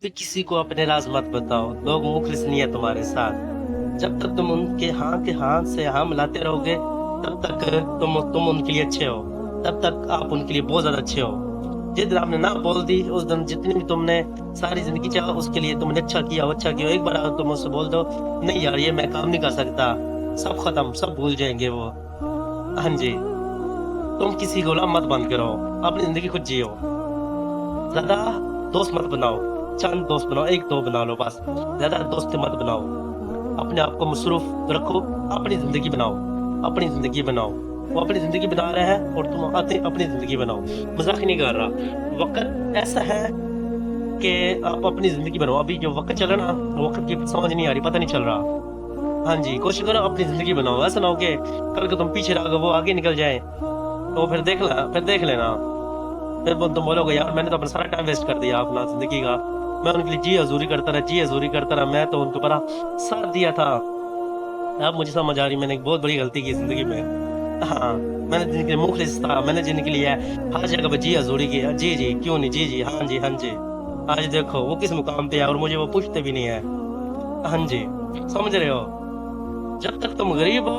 फिर किसी को अपने राज मत बताओ, लोग मुखलिस नहीं है तुम्हारे साथ। जब तक तुम उनके हाँ के हाँ से हाँ मिलाते रहोगे, तब तक तुम उनके लिए अच्छे हो, तब तक आप उनके लिए बहुत ज्यादा अच्छे हो। जिस दिन आपने ना बोल दी, उस दिन जितनी भी तुमने सारी जिंदगी चाहा उसके लिए तुमने अच्छा किया, अच्छा किया, एक बार अगर तुम उससे बोल दो नहीं यार ये मैं काम नहीं कर सकता, सब खत्म, सब भूल जाएंगे वो। हाँ जी। तुम किसी को ना मत बंद करो, अपनी जिंदगी खुद जियो। ज्यादा दोस्त मत बनाओ, चंद दोस्त बनाओ, एक दो बना लो बस, ज्यादा दोस्त मत बनाओ। अपने आप को मसरूफ रखो, अपनी जिंदगी बनाओ, अपनी जिंदगी बनाओ। वो अपनी जिंदगी बना रहा है और तुम अपनी जिंदगी बनाओ। मजाक नहीं कर रहा, वक्त ऐसा है कि आप अपनी जिंदगी बनाओ। अभी जो वक्त चल रहा है ना, वक्त की समझ नहीं आ रही, पता नहीं चल रहा। हाँ जी, कोशिश करो अपनी जिंदगी बनाओ, ऐसा ना हो कि कल को तुम पीछे रह गए वो आगे निकल जाए, तो फिर देख लेना। फिर तुम बोलोगे यार मैंने तो अपना सारा टाइम वेस्ट कर दिया अपना जिंदगी का, मैं उनके लिए जी हजूरी करता रहा, जी हजूरी करता रहा, मैं तो उनको बड़ा साथ दिया था। अब मुझे समझ आ रही मैंने एक बहुत बड़ी गलती की जिंदगी में। हाँ, मैंने जिनके लिए मुखलिस था, मैंने जिनके लिए हर जगह पे जी हजूरी की, जी जी क्यों नहीं, जी जी हाँ जी हाँ जी। आज देखो वो किस मुकाम पे है और मुझे वो पूछते भी नहीं है। हाँ जी, समझ रहे हो। जब तक तुम गरीब हो